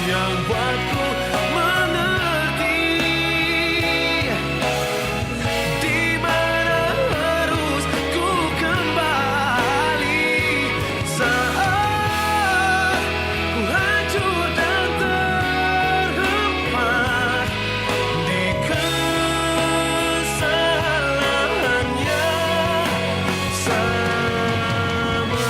yang buatku mengerti di mana harus ku kembali saat ku hancur dan terhempas di kesalahannya sama.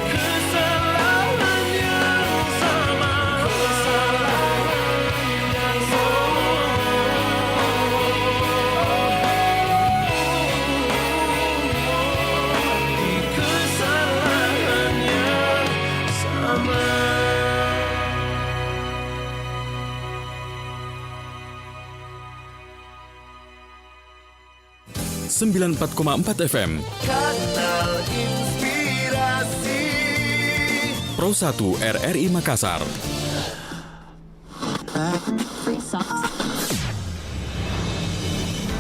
Kesalahan yang sama. Di kesalahan yang sama. 94,4 FM Kanal Inspirasi. Pro 1 RRI Makassar.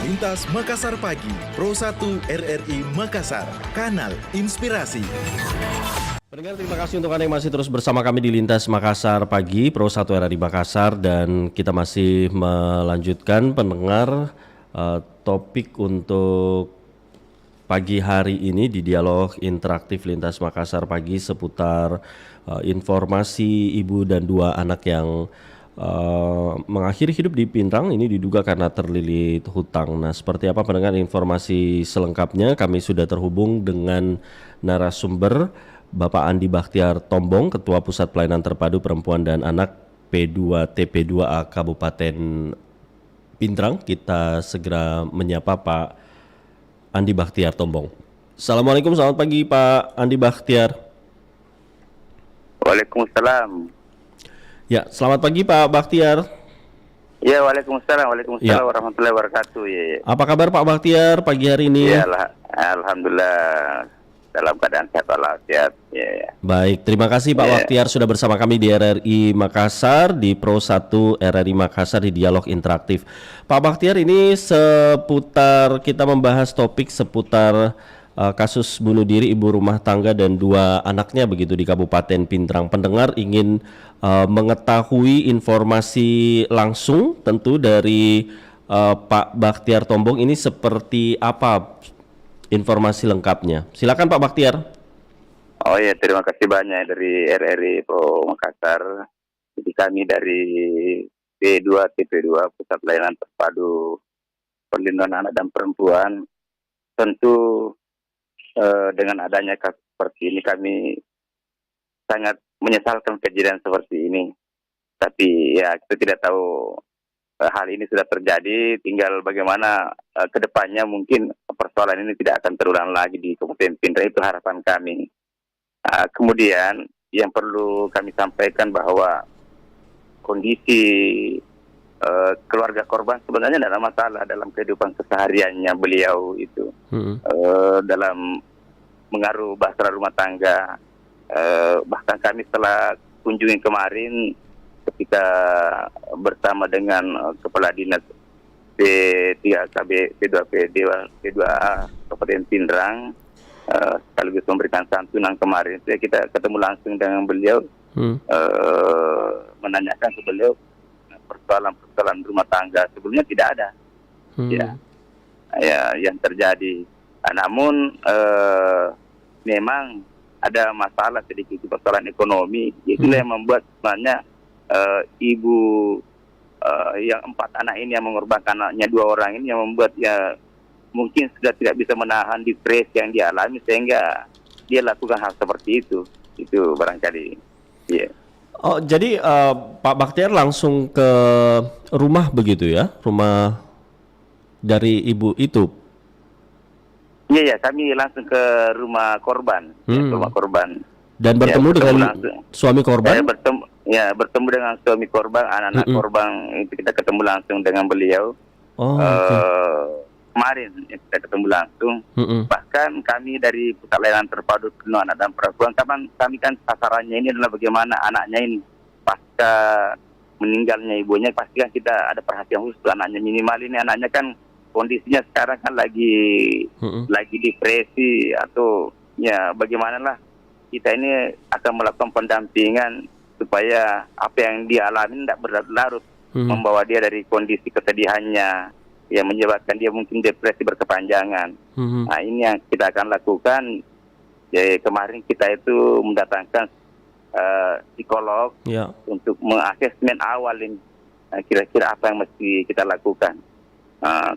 Lintas Makassar Pagi, Pro 1 RRI Makassar, Kanal Inspirasi. Pendengar, terima kasih untuk Anda yang masih terus bersama kami di Lintas Makassar Pagi, Pro 1 RRI Makassar, dan kita masih melanjutkan pendengar topik untuk pagi hari ini di dialog interaktif Lintas Makassar Pagi seputar informasi ibu dan dua anak yang mengakhiri hidup di Pindrang ini diduga karena terlilit hutang. Nah, seperti apa pendengar informasi selengkapnya? Kami sudah terhubung dengan narasumber Bapak Andi Bakhtiar Tombong, Ketua Pusat Pelayanan Terpadu Perempuan dan Anak P2TP2A Kabupaten Pindrang. Kita segera menyapa Pak Andi Bakhtiar Tombong. Assalamualaikum, selamat pagi Pak Andi Bakhtiar. Waalaikumsalam. Ya, selamat pagi Pak Bakhtiar. Ya, waalaikumsalam Ya. warahmatullahi wabarakatuh. Ya. Apa kabar Pak Bakhtiar pagi hari ini? Ya, alhamdulillah dalam keadaan sehat walafiat. Ya. Baik, terima kasih Pak Bakhtiar sudah bersama kami di RRI Makassar, di Pro 1 RRI Makassar di Dialog Interaktif. Pak Bakhtiar, ini seputar kita membahas topik seputar kasus bunuh diri ibu rumah tangga dan dua anaknya begitu di Kabupaten Pindrang. Pendengar ingin mengetahui informasi langsung tentu dari Pak Bakhtiar Tombong, ini seperti apa informasi lengkapnya. Silakan Pak Bakhtiar. Oh ya, terima kasih banyak dari RRI Pro Makassar. Jadi kami dari P2TP2 Pusat Pelayanan Terpadu Perlindungan Anak dan Perempuan, tentu dengan adanya kasus seperti ini kami sangat menyesalkan kejadian seperti ini. Tapi ya kita tidak tahu hal ini sudah terjadi, tinggal bagaimana ke depannya mungkin persoalan ini tidak akan terulang lagi di Kabupaten Pindrang, itu harapan kami. Kemudian yang perlu kami sampaikan bahwa kondisi keluarga korban sebenarnya tidak ada masalah dalam kehidupan kesehariannya beliau itu. Dalam mengaruh bahtera rumah tangga. Bahkan kami setelah kunjungi kemarin ketika bersama dengan Kepala Dinas P3KB P2A Kabupaten Pindrang, sekaligus memberikan santunan kemarin, kita ketemu langsung dengan beliau, menanyakan ke beliau persoalan rumah tangga sebelumnya tidak ada, ya yang terjadi. Namun memang ada masalah sedikit persoalan ekonomi, itulah yang membuat sebenarnya ibu yang 4 anak ini yang mengorbankan anaknya 2 orang ini yang membuat ya mungkin sudah tidak bisa menahan depresi yang dialami sehingga dia lakukan hal seperti itu barangkali. Yeah. Oh, jadi Pak Bakhtiar langsung ke rumah begitu ya, rumah dari ibu itu? Iya, kami langsung ke rumah korban, rumah korban. Dan bertemu dengan suami korban? Bertemu dengan suami korban, anak-anak korban, itu kita ketemu langsung dengan beliau. Kemarin kita ketemu langsung. Bahkan kami dari Pusat Layanan Terpadu Perlindungan Anak dan Perempuan, kami kan sasarannya ini adalah bagaimana anaknya ini pasca meninggalnya ibunya, pasti kan kita ada perhatian khusus anaknya. Minimal ini anaknya kan kondisinya sekarang kan lagi depresi atau ya bagaimanalah kita ini akan melakukan pendampingan supaya apa yang dia alami tidak berlarut-larut, membawa dia dari kondisi kesedihannya, ya menyebabkan dia mungkin depresi berkepanjangan. Nah ini yang kita akan lakukan. Jadi kemarin kita itu mendatangkan psikolog untuk mengasesmen awal ini, kira-kira apa yang mesti kita lakukan.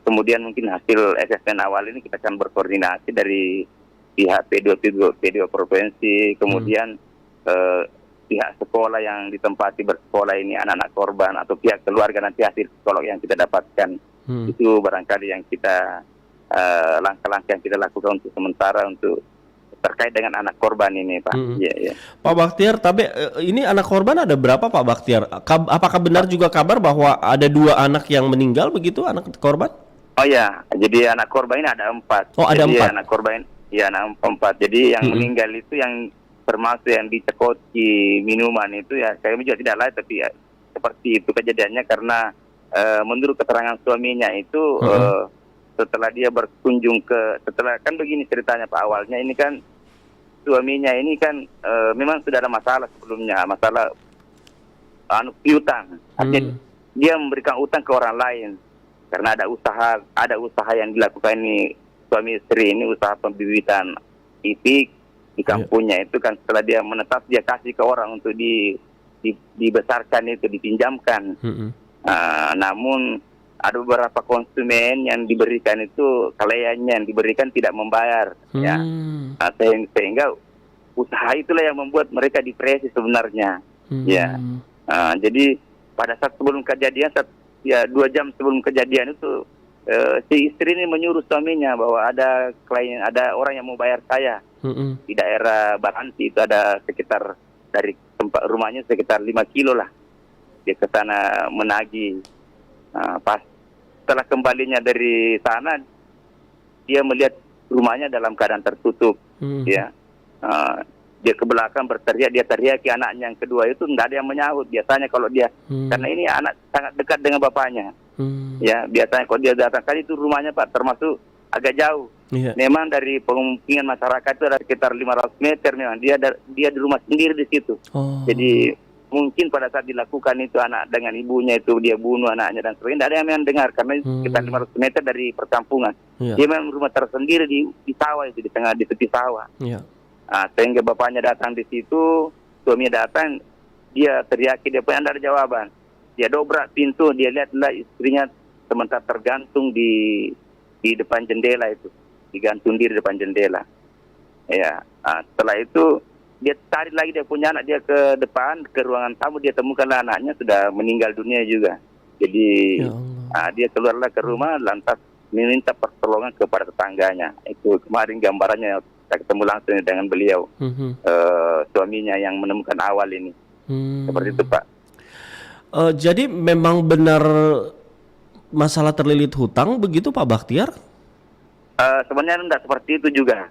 Kemudian mungkin hasil asesmen awal ini kita akan berkoordinasi dari pihak PDO provinsi, kemudian pihak sekolah yang ditempati bersekolah ini, anak-anak korban atau pihak keluarga, nanti hasil psikolog yang kita dapatkan. Itu barangkali yang kita langkah-langkah yang kita lakukan untuk sementara untuk terkait dengan anak korban ini, Pak. Iya. Pak Baktiar, tapi ini anak korban ada berapa, Pak Baktiar? Apakah benar juga kabar bahwa ada 2 anak yang meninggal begitu, anak korban? Oh ya, jadi anak korban ini ada 4. Oh, ada 4. Anak korban, ya anak 4. Jadi yang meninggal itu yang termasuk yang dicekoti minuman itu ya, saya juga tidak lain, tapi ya seperti itu kejadiannya karena menurut keterangan suaminya itu setelah dia berkunjung setelah kan begini ceritanya Pak, awalnya ini kan suaminya ini kan memang sudah ada masalah sebelumnya, masalah piutang. Artinya dia memberikan utang ke orang lain karena ada usaha yang dilakukan ini suami istri ini, usaha pembibitan itik di kampungnya itu kan, setelah dia menetap dia kasih ke orang untuk dibesarkan itu, dipinjamkan. Namun ada beberapa konsumen yang diberikan itu kaleannya yang diberikan tidak membayar, ya. Sehingga usaha itulah yang membuat mereka depresi sebenarnya, ya. Jadi pada saat sebelum kejadian, 2 jam sebelum kejadian itu si istri ini menyuruh suaminya bahwa ada klien, ada orang yang mau bayar saya di daerah Baranti, itu ada sekitar dari tempat rumahnya sekitar 5 kilo lah, dia ke sana menagih. Pas setelah kembalinya dari sana, dia melihat rumahnya dalam keadaan tertutup, ya. Dia ke belakang berteriak, dia teriaki anaknya yang kedua itu, tidak ada yang menyahut. Biasanya kalau dia, karena ini anak sangat dekat dengan bapaknya, ya. Biasanya kalau dia datang kali itu rumahnya Pak termasuk agak jauh. Memang dari pemukiman masyarakat itu ada sekitar 500 meter, memang dia di rumah sendiri di situ. Jadi mungkin pada saat dilakukan itu anak dengan ibunya itu dia bunuh anaknya dan sebagainya, tidak ada yang mendengar karena sekitar 500 meter dari perkampungan. Dia memang rumah tersendiri di sawah itu, di tepi sawah. Sehingga bapaknya datang di situ, suaminya datang, dia teriaki, dia pun tidak ada jawaban. Dia dobrak pintu, dia lihatlah istrinya sementara tergantung di depan jendela itu, digantung diri di depan jendela. Ya, setelah itu dia tarik lagi dia punya anak dia ke depan, ke ruangan tamu, dia temukanlah anaknya sudah meninggal dunia juga. Jadi dia keluarlah ke rumah lantas meminta pertolongan kepada tetangganya. Itu kemarin gambarannya saya ketemu langsung dengan beliau, suaminya yang menemukan awal ini. Seperti itu Pak. Jadi memang benar masalah terlilit hutang begitu Pak Baktiar? Sebenarnya tidak seperti itu juga.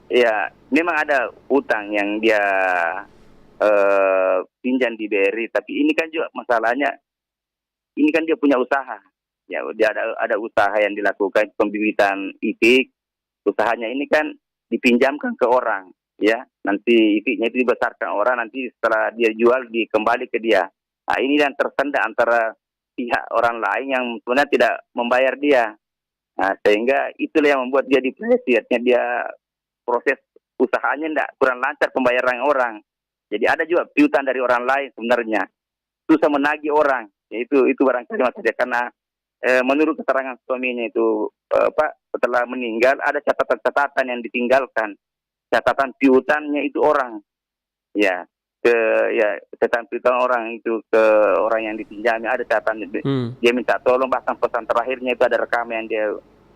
Ya, memang ada utang yang dia pinjam di BRI, tapi ini kan juga masalahnya, ini kan dia punya usaha. Ya, dia ada usaha yang dilakukan pembibitan itik. Usahanya ini kan dipinjamkan ke orang, ya. Nanti itiknya itu dibesarkan orang, nanti setelah dia jual dikembali ke dia. Nah, ini yang tersendat antara pihak orang lain yang sebenarnya tidak membayar dia. Nah, sehingga itulah yang membuat dia depresi, artinya dia proses usahanya tidak kurang lancar pembayaran orang. Jadi ada juga piutang dari orang lain sebenarnya. Susah menagih orang. Ya, itu barangkali maksudnya karena menurut keterangan suaminya itu Pak, setelah meninggal ada catatan-catatan yang ditinggalkan. Catatan piutangnya itu orang. Ya, catatan piutang orang itu ke orang yang dipinjami ada catatan. Dia minta tolong, bahkan pesan terakhirnya itu ada rekaman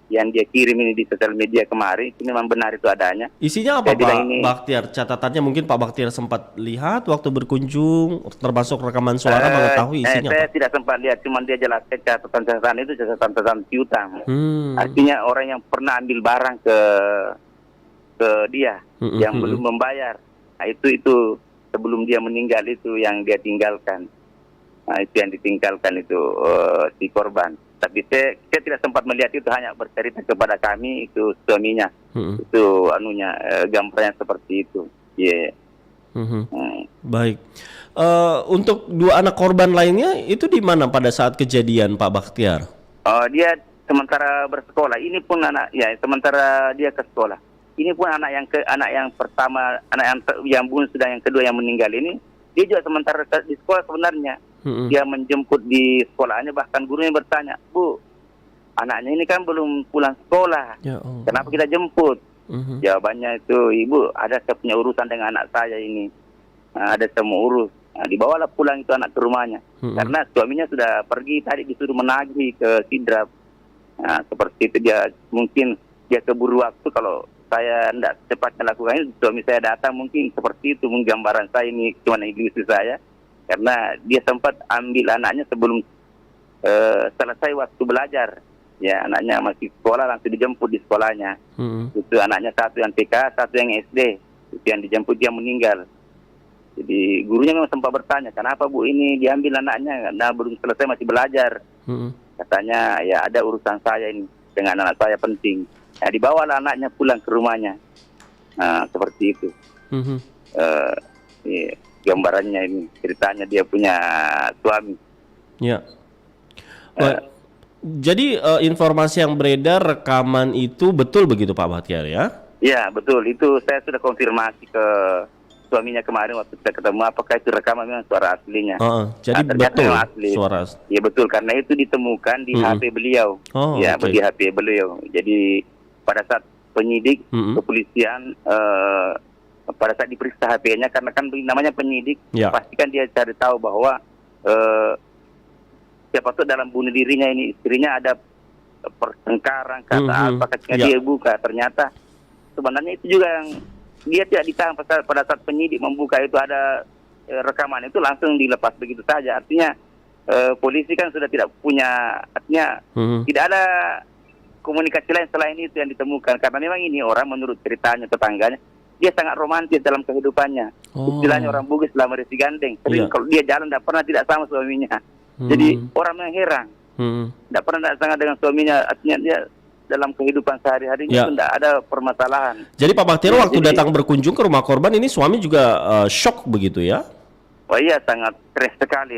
yang dia kirim ini di sosial media kemarin, itu memang benar itu adanya. Isinya apa Pak Baktiar? Catatannya mungkin Pak Baktiar sempat lihat waktu berkunjung, termasuk rekaman suara mengetahui isinya saya apa? tidak sempat lihat, cuma dia jelaskan catatan-catatan itu catatan piutang. Artinya orang yang pernah ambil barang ke dia yang belum membayar. Nah, itu sebelum dia meninggal itu yang dia tinggalkan. Nah, itu yang ditinggalkan itu si korban. Tapi saya tidak sempat melihat itu, hanya bercerita kepada kami itu suaminya. Mm-mm. Itu gambarnya seperti itu. Iya. Mhm. Baik. Untuk dua anak korban lainnya itu di mana pada saat kejadian, Pak Bakhtiar? Dia sementara bersekolah. Ini pun sementara dia ke sekolah. Ini pun anak yang pertama, anak yang bungsu dan yang kedua yang meninggal ini, dia juga sementara di sekolah sebenarnya. Dia menjemput di sekolahnya, bahkan gurunya bertanya, "Bu, anaknya ini kan belum pulang sekolah. Ya Allah. Kenapa kita jemput?" Jawabannya itu, "Ibu, saya punya urusan dengan anak saya ini. Ada semua urus." Dibawalah pulang itu anak ke rumahnya. Karena suaminya sudah pergi tadi, disuruh menagih ke Sidrap. Seperti itu, mungkin dia keburu waktu. Kalau saya tidak cepat melakukan itu, suami saya datang, mungkin seperti itu gambaran saya ini, cuma ilusi saya. Karena dia sempat ambil anaknya sebelum selesai waktu belajar. Ya, anaknya masih sekolah, langsung dijemput di sekolahnya. Itu anaknya satu yang TK, satu yang SD. Itu yang dijemput, dia meninggal. Jadi gurunya memang sempat bertanya, "Kenapa Bu ini diambil anaknya? Karena belum selesai, masih belajar." Katanya, "Ya ada urusan saya ini dengan anak saya penting." Dibawalah anaknya pulang ke rumahnya. Seperti itu. Gambarannya ini, ceritanya dia punya suami. Ya. Jadi informasi yang beredar rekaman itu betul begitu Pak Bakhtiar ya? Ya betul, itu saya sudah konfirmasi ke suaminya kemarin waktu kita ketemu, apakah itu rekaman memang suara aslinya. Jadi betul asli. Suara. Ya betul, karena itu ditemukan di HP beliau. Di HP beliau. Jadi pada saat penyidik kepolisian pada saat diperiksa HP-nya, karena kan namanya penyidik, pastikan dia cari tahu bahwa siapa tuh dalam bunuh dirinya ini istrinya ada pertengkaran kata apa, ketika dia buka ternyata sebenarnya itu juga yang dia tidak ditahan pada saat penyidik membuka itu ada rekaman itu langsung dilepas begitu saja. Artinya polisi kan sudah tidak punya, artinya tidak ada komunikasi lain selain itu yang ditemukan, karena memang ini orang menurut ceritanya tetangganya dia sangat romantis dalam kehidupannya. Istilahnya orang Bugis selama resi gandeng. Sering kalau dia jalan tidak pernah tidak sama suaminya. Jadi orang yang heran. Tidak pernah tidak sangat dengan suaminya. Artinya dia dalam kehidupan sehari-harinya itu tidak ada permasalahan. Jadi Pak Bakhtiar waktu datang berkunjung ke rumah korban ini suami juga shock begitu ya? Oh iya, sangat stres sekali.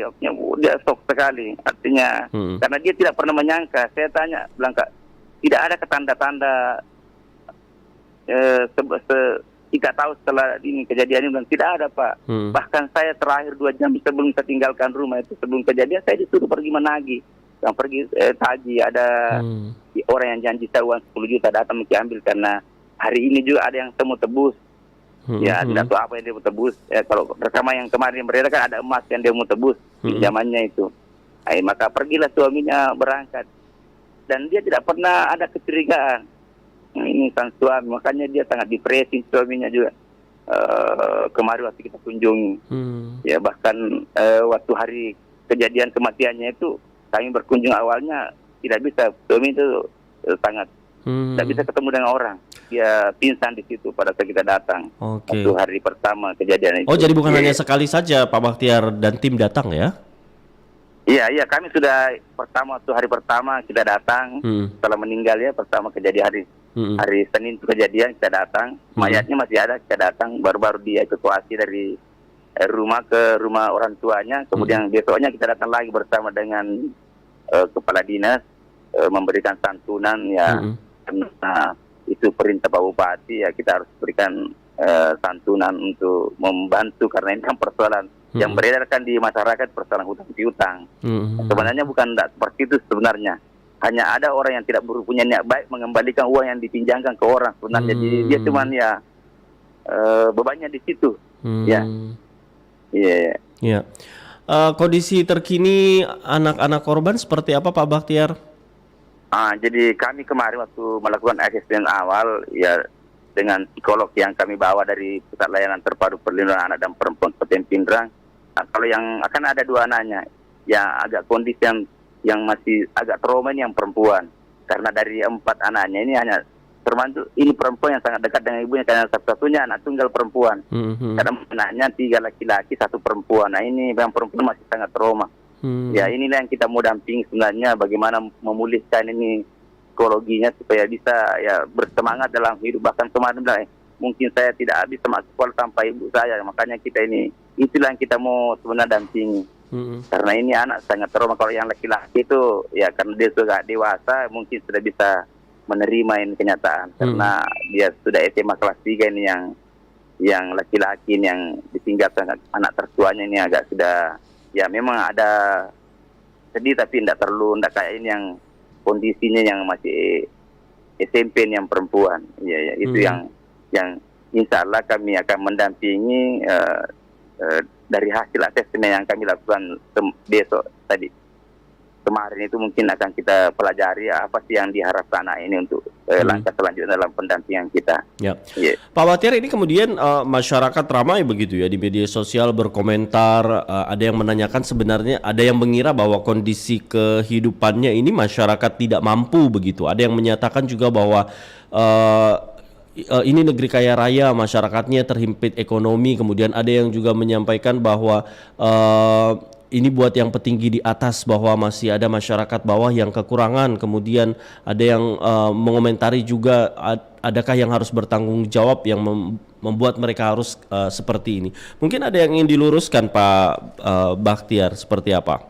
Dia shock sekali. Artinya karena dia tidak pernah menyangka. Saya tanya, bilang, "Kak, tidak ada ketanda-tanda kita tahu setelah ini kejadian ini?" Bilang, "Tidak ada Pak. Bahkan saya terakhir 2 jam sebelum saya tinggalkan rumah itu, sebelum kejadian saya disuruh pergi menagih, yang pergi tagih, ada orang yang janji saya uang 10 juta datang ambil, karena hari ini juga ada yang temu tebus." Tidak tahu apa yang dia mau tebus. Kalau rekaman yang kemarin beredar kan ada emas yang dia mau tebus pinjamannya itu. Maka pergilah suaminya berangkat, dan dia tidak pernah ada kecurigaan. Ini sang suami, makanya dia sangat depresi suaminya juga. Kemarin waktu kita kunjungi, ya bahkan waktu hari kejadian kematiannya itu kami berkunjung awalnya tidak bisa, suami itu sangat tidak bisa ketemu dengan orang, dia pingsan di situ pada saat kita datang. Waktu hari pertama kejadian itu. Jadi bukan hanya sekali saja Pak Bakhtiar dan tim datang ya? Iya, kami sudah hari pertama kita datang setelah meninggal ya, pertama kejadian hari Senin itu kejadian kita datang, mayatnya masih ada, kita datang, baru-baru dia evakuasi dari rumah ke rumah orang tuanya, kemudian besoknya kita datang lagi bersama dengan kepala dinas memberikan santunan ya, karena itu perintah Pak Bupati ya, kita harus berikan santunan untuk membantu, karena ini kan persoalan yang beredar kan di masyarakat, persoalan hutang piutang. Sebenarnya bukan seperti itu sebenarnya. Hanya ada orang yang tidak punya niat baik mengembalikan uang yang dipinjamkan ke orang sebenarnya. Jadi dia cuman ya bebannya di situ. Kondisi terkini anak-anak korban seperti apa Pak Bakhtiar? Jadi kami kemarin waktu melakukan asesmen awal ya, dengan psikolog yang kami bawa dari Pusat Layanan Terpadu Perlindungan Anak dan Perempuan Kabupaten Pindrang. Kalau yang akan ada 2 anaknya yang agak kondisi yang masih agak trauma ini yang perempuan, karena dari 4 anaknya ini hanya termasuk ini perempuan yang sangat dekat dengan ibunya, karena satu-satunya anak tunggal perempuan. Karena anaknya 3 laki-laki 1 perempuan. Nah ini yang perempuan masih sangat trauma. Ya inilah yang kita mau damping sebenarnya, bagaimana memulihkan ini psikologinya supaya bisa ya bersemangat dalam hidup. Bahkan kemarin bilang, mungkin saya tidak habis sama sekolah tanpa ibu saya, makanya kita ini itulah yang kita mau sebenarnya dampingi. Karena ini anak sangat trauma. Kalau yang laki-laki itu ya karena dia sudah dewasa mungkin sudah bisa menerima ini kenyataan, karena dia sudah SMA kelas 3 ini yang laki-laki ini yang ditinggalkan anak tertuanya ini agak sudah ya memang ada sedih, tapi tidak kayak ini yang kondisinya yang masih SMP yang perempuan. Ya itu yang insya Allah kami akan mendampingi dari hasil asesmen yang kami lakukan besok tadi. Kemarin itu mungkin akan kita pelajari apa sih yang diharapkan anak ini untuk langkah selanjutnya dalam pendampingan kita. Ya. Pak Bahtiar, ini kemudian masyarakat ramai begitu ya di media sosial berkomentar, ada yang menanyakan sebenarnya, ada yang mengira bahwa kondisi kehidupannya ini masyarakat tidak mampu begitu. Ada yang menyatakan juga bahwa ini negeri kaya raya, masyarakatnya terhimpit ekonomi. Kemudian ada yang juga menyampaikan bahwa ini buat yang petinggi di atas, bahwa masih ada masyarakat bawah yang kekurangan. Kemudian ada yang mengomentari juga adakah yang harus bertanggung jawab yang membuat mereka harus seperti ini. Mungkin ada yang ingin diluruskan Pak Bahtiar, seperti apa?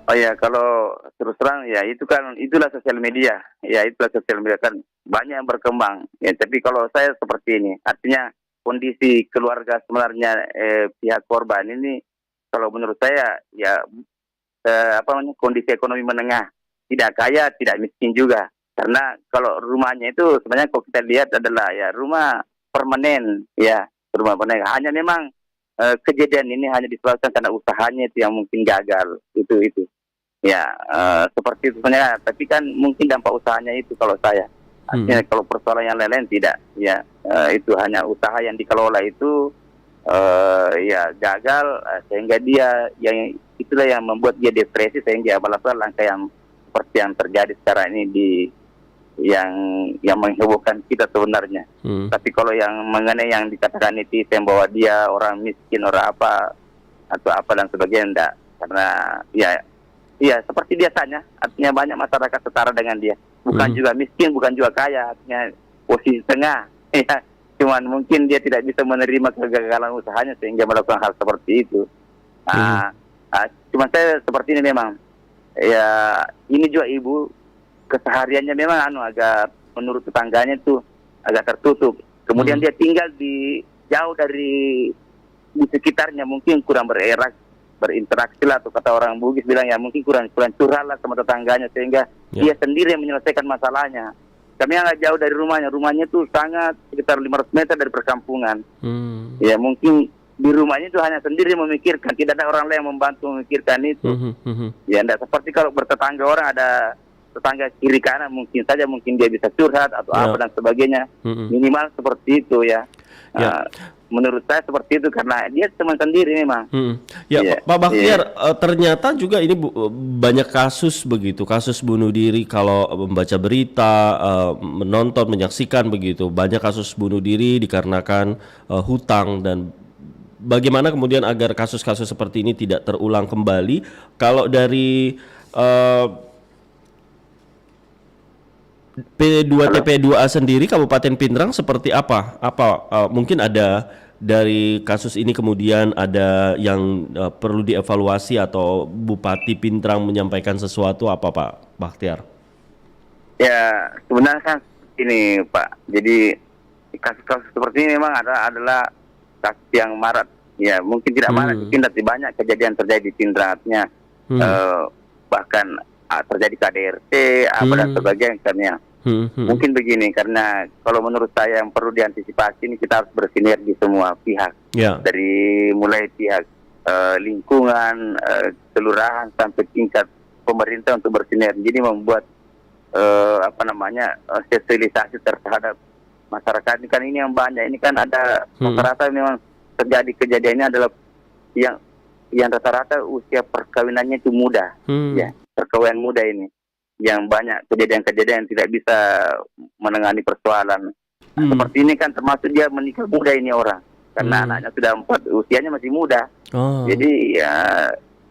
Oh ya, kalau terus terang ya itulah sosial media. Ya itulah sosial media kan banyak yang berkembang. Ya, tapi kalau saya seperti ini, artinya kondisi keluarga sebenarnya pihak korban ini, kalau menurut saya ya kondisi ekonomi menengah, tidak kaya, tidak miskin juga. Karena kalau rumahnya itu sebenarnya kalau kita lihat adalah ya rumah permanen, ya rumah permanen. Hanya memang kejadian ini hanya disebabkan karena usahanya itu yang mungkin gagal, itu. Ya seperti itu sebenarnya. Tapi kan mungkin dampak usahanya itu kalau saya. Artinya kalau persoalan yang lain-lain tidak. Ya itu hanya usaha yang dikelola itu. Ya gagal sehingga dia yang itulah yang membuat dia depresi sehingga melakukan langkah yang seperti yang terjadi sekarang ini yang menghebohkan kita sebenarnya. Tapi kalau yang mengenai yang dikatakan netizen bahwa dia orang miskin, orang apa atau apa dan sebagainya, enggak, karena ya seperti biasanya, artinya banyak masyarakat setara dengan dia, bukan juga miskin, bukan juga kaya, artinya posisi tengah. Ya. Cuman mungkin dia tidak bisa menerima kegagalan usahanya sehingga melakukan hal seperti itu. Cuman saya seperti ini memang. Ya ini juga ibu kesehariannya memang agak menurut tetangganya itu agak tertutup. Kemudian dia tinggal jauh dari di sekitarnya, mungkin kurang berinteraksi lah, atau kata orang Bugis bilang ya mungkin kurang curhat lah sama tetangganya sehingga dia sendiri yang menyelesaikan masalahnya. Kami agak jauh dari rumahnya itu sangat sekitar 500 meter dari perkampungan. Ya mungkin di rumahnya itu hanya sendiri memikirkan, tidak ada orang lain yang membantu memikirkan itu. Ya tidak seperti kalau bertetangga orang, ada tetangga kiri kanan, mungkin dia bisa curhat atau apa dan sebagainya. Minimal seperti itu ya. Menurut saya seperti itu karena dia teman sendiri memang. Pak Bahtiar, ternyata juga ini banyak kasus begitu, kasus bunuh diri. Kalau membaca berita, menonton, menyaksikan begitu, banyak kasus bunuh diri dikarenakan hutang. Dan bagaimana kemudian agar kasus-kasus seperti ini tidak terulang kembali? Kalau dari P2TP2A sendiri Kabupaten Pindrang seperti apa? Mungkin ada dari kasus ini kemudian ada yang perlu dievaluasi atau Bupati Pindrang menyampaikan sesuatu apa Pak Bahtiar? Ya sebenarnya kan ini Pak, jadi kasus-kasus seperti ini memang adalah kasus yang marak. Ya mungkin tidak marak, tapi banyak kejadian terjadi di Pindrang, artinya bahkan terjadi KDRT apa dan sebagainya. Mungkin begini, karena kalau menurut saya yang perlu diantisipasi ini kita harus bersinergi semua pihak, dari mulai pihak lingkungan, kelurahan sampai tingkat pemerintah untuk bersinergi. Jadi membuat sosialisasi terhadap masyarakat ini kan, ini yang banyak. Ini kan ada rata-rata memang terjadi kejadian ini adalah yang rata-rata usia perkawinannya itu muda, ya perkawinan muda ini. Yang banyak kejadian-kejadian yang tidak bisa menangani persoalan seperti ini kan, termasuk dia menikah muda ini orang karena anaknya sudah 4, usianya masih muda. Jadi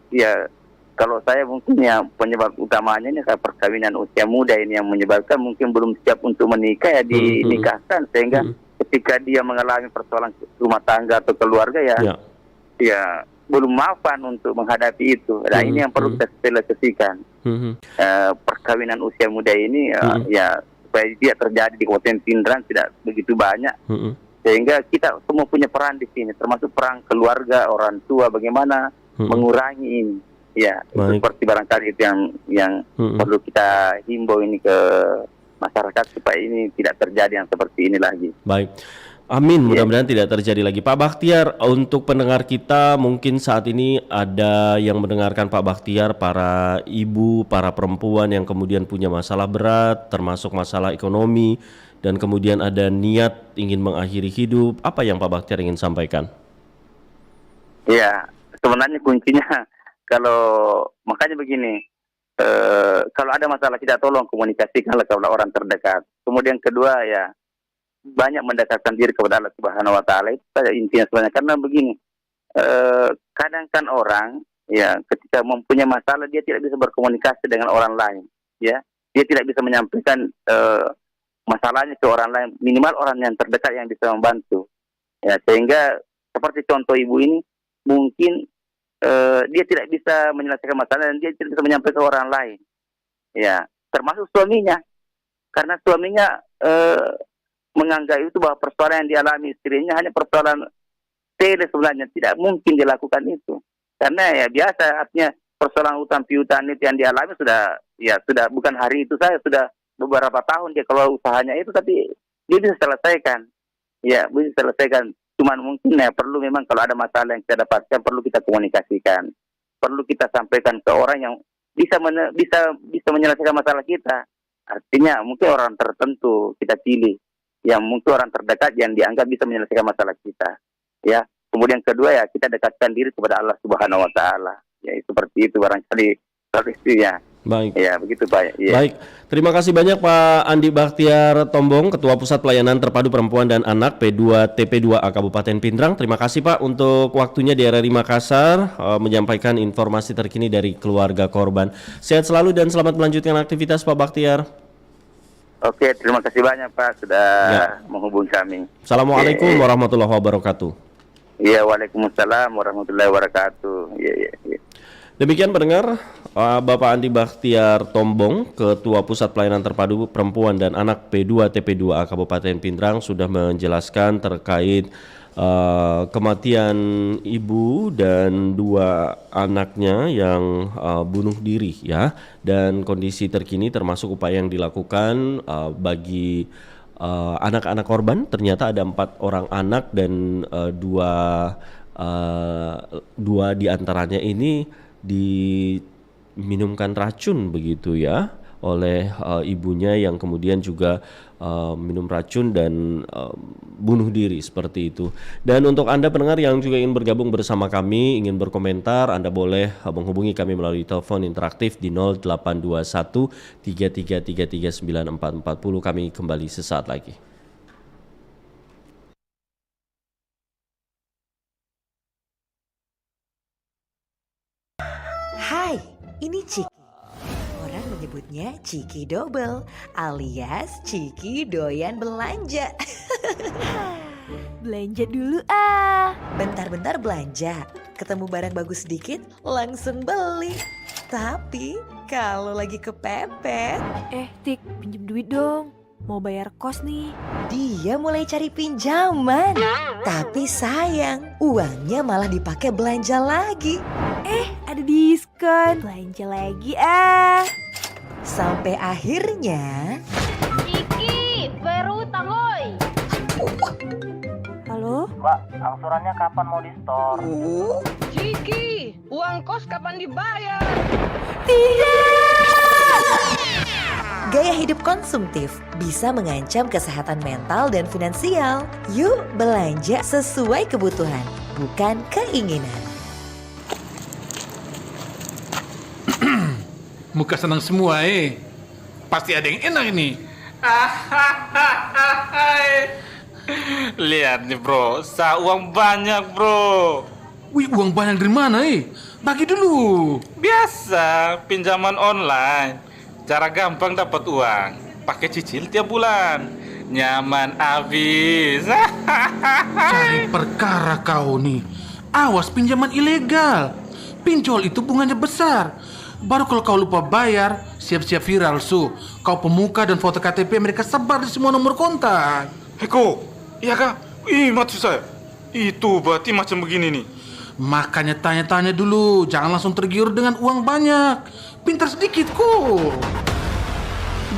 ya kalau saya mungkin ya penyebab utamanya ini kayak perkawinan usia muda ini yang menyebabkan mungkin belum siap untuk menikah ya dinikahkan, sehingga ketika dia mengalami persoalan rumah tangga atau keluarga ya belum mapan untuk menghadapi itu. Nah ini yang perlu kita selesaikan. Perkawinan usia muda ini ya supaya tidak terjadi di Kabupaten Pindrang tidak begitu banyak. Sehingga kita semua punya peran di sini, termasuk peran keluarga, orang tua, bagaimana mengurangi ini. Ya, itu seperti barangkali itu yang perlu kita himbau ini ke masyarakat supaya ini tidak terjadi yang seperti ini lagi. Baik. Amin, mudah-mudahan tidak terjadi lagi. Pak Bakhtiar, untuk pendengar kita mungkin saat ini ada yang mendengarkan Pak Bakhtiar, para ibu, para perempuan yang kemudian punya masalah berat, termasuk masalah ekonomi, dan kemudian ada niat ingin mengakhiri hidup. Apa yang Pak Bakhtiar ingin sampaikan? Ya, sebenarnya kuncinya makanya begini, kalau ada masalah kita tolong komunikasikan kepada orang terdekat. Kemudian kedua ya, banyak mendekatkan diri kepada Allah Subhanahu Wa Taala, itu saja intinya sebenarnya. Karena begini, kadang kan orang ya ketika mempunyai masalah dia tidak bisa berkomunikasi dengan orang lain, ya dia tidak bisa menyampaikan masalahnya ke orang lain, minimal orang yang terdekat yang bisa membantu. Ya, sehingga seperti contoh ibu ini, mungkin dia tidak bisa menyelesaikan masalah dan dia tidak bisa menyampaikan ke orang lain. Ya, termasuk suaminya. Karena suaminya menganggap itu bahwa persoalan yang dialami istrinya hanya persoalan sepele sebenarnya, tidak mungkin dilakukan itu. Karena ya biasa, artinya persoalan utang piutang itu yang dialami sudah bukan hari itu saja, sudah beberapa tahun dia kalau usahanya itu, tapi dia bisa selesaikan. Ya, bisa selesaikan. Cuman mungkin ya perlu memang kalau ada masalah yang kita dapatkan perlu kita komunikasikan. Perlu kita sampaikan ke orang yang bisa menyelesaikan masalah kita. Artinya mungkin orang tertentu kita pilih, yang mungkin orang terdekat yang dianggap bisa menyelesaikan masalah kita. Ya, kemudian kedua ya kita dekatkan diri kepada Allah Subhanahu Wa Taala. Ya, seperti itu barangkali solusinya. Baik. Ya, begitu Pak. Ya. Baik, terima kasih banyak Pak Andi Bakhtiar Tombong, Ketua Pusat Pelayanan Terpadu Perempuan dan Anak P2TP2A Kabupaten Pindrang. Terima kasih Pak untuk waktunya di RRI Makassar, menyampaikan informasi terkini dari keluarga korban. Sehat selalu dan selamat melanjutkan aktivitas Pak Bakhtiar. Oke, terima kasih banyak Pak sudah menghubungi kami. Assalamualaikum warahmatullahi wabarakatuh. Iya, waalaikumsalam warahmatullahi wabarakatuh. Iya. Demikian pendengar, Bapak Andi Bakhtiar Tombong, Ketua Pusat Pelayanan Terpadu Perempuan dan Anak P2TP2A Kabupaten Pindrang sudah menjelaskan terkait kematian ibu dan dua anaknya yang bunuh diri ya, dan kondisi terkini termasuk upaya yang dilakukan bagi anak-anak korban. Ternyata ada 4 orang anak dan dua diantaranya ini diminumkan racun begitu ya oleh ibunya, yang kemudian juga minum racun dan bunuh diri seperti itu. Dan untuk Anda pendengar yang juga ingin bergabung bersama kami, ingin berkomentar, Anda boleh menghubungi kami melalui telepon interaktif di 0821 3333 9440. Kami kembali sesaat lagi. Hai, ini Ciki. Orang menyebutnya Ciki Double alias Ciki doyan belanja. Belanja dulu ah. Bentar-bentar belanja, ketemu barang bagus sedikit langsung beli. Tapi kalau lagi kepepet, Tik, pinjem duit dong. Mau bayar kos nih. dia mulai cari pinjaman. Tapi sayang, uangnya malah dipakai belanja lagi. Ada diskon. Belanja lagi ah. Sampai akhirnya Iki, bayar utang hoi. Halo? Mbak, angsurannya kapan mau di-store? Ciki, uang kos kapan dibayar? gaya hidup konsumtif bisa mengancam kesehatan mental dan finansial. Yuk belanja sesuai kebutuhan, bukan keinginan. Muka senang semua Pasti ada yang enak ini. Lihat nih bro, uang banyak bro. Wih, uang banyak dari mana Bagi dulu. Biasa, pinjaman online. Cara gampang dapat uang. Pakai cicil tiap bulan. Nyaman abis. Cari perkara kau nih. Awas pinjaman ilegal. Pinjol itu bunganya besar. Baru kalau kau lupa bayar, siap-siap viral su. Kau pemuka dan foto KTP mereka sebar di semua nomor kontak. Eko, iya kak? Ih, maksud saya. Itu berarti macam begini nih. Makanya tanya-tanya dulu. Jangan langsung tergiur dengan uang banyak. Pintar sedikit kok.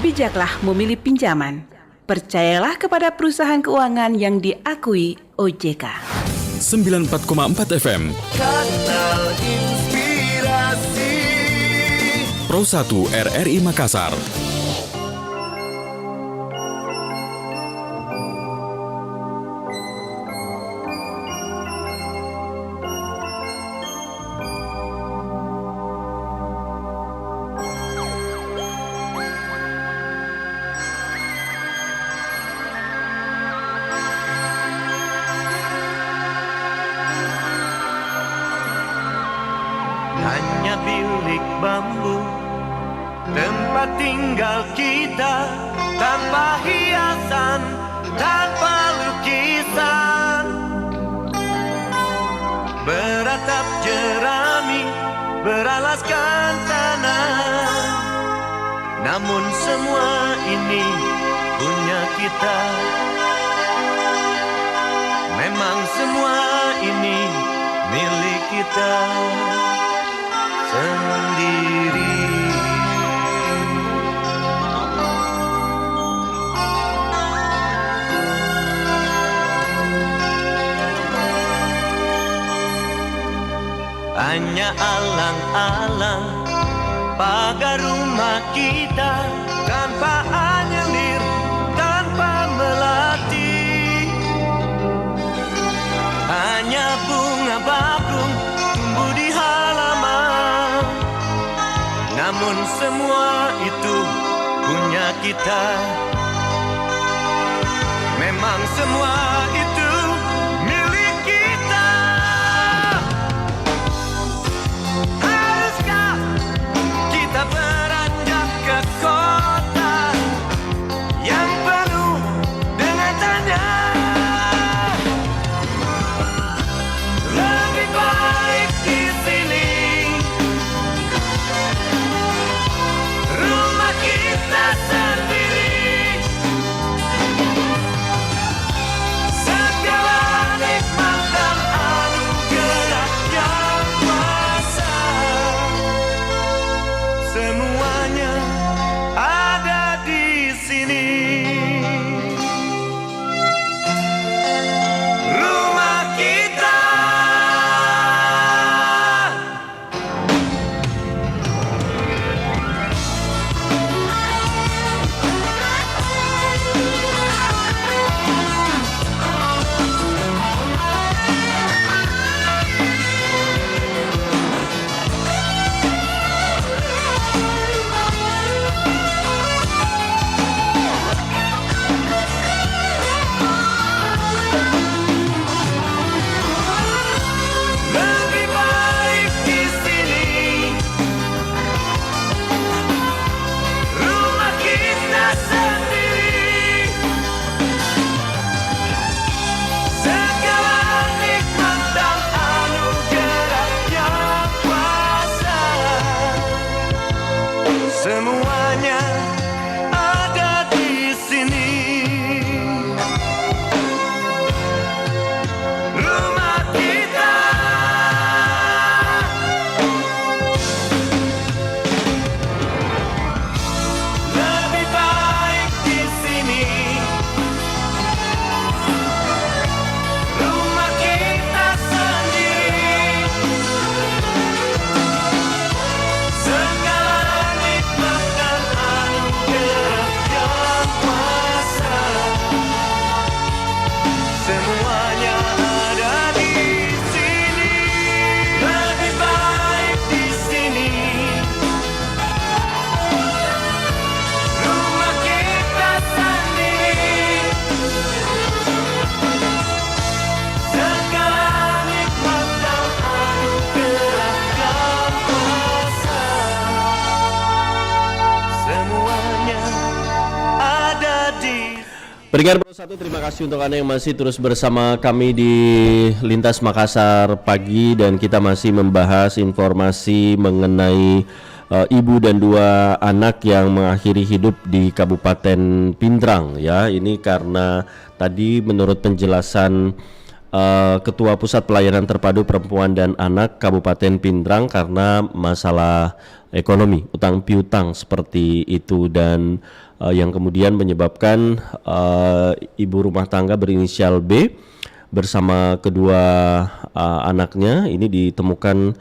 Bijaklah memilih pinjaman. Percayalah kepada perusahaan keuangan yang diakui OJK. 94,4 FM. Kanal Inspirasi. Pro 1 RRI Makassar. Hanya bilik bambu, tempat tinggal kita, tanpa hiasan, tanpa lukisan. Beratap jerami, beralaskan tanah. Namun semua ini punya kita. Memang semua ini milik kita sendiri. Hanya alang-alang pagar rumah kita, tanpa anyelir, tanpa melati. Hanya bunga bakung tumbuh di halaman. Namun semua itu punya kita. Memang semua itu milik kita. Haruskah kita beranjak ke kota yang penuh dengan tanya? Lebih baik di sini. Rumah kita sendiri. Pendengar Pro 1, terima kasih untuk Anda yang masih terus bersama kami di Lintas Makassar pagi, dan kita masih membahas informasi mengenai ibu dan 2 anak yang mengakhiri hidup di Kabupaten Pindrang ya. Ini karena tadi menurut penjelasan Ketua Pusat Pelayanan Terpadu Perempuan dan Anak Kabupaten Pindrang, karena masalah ekonomi, utang piutang seperti itu, dan yang kemudian menyebabkan ibu rumah tangga berinisial B bersama kedua anaknya ini ditemukan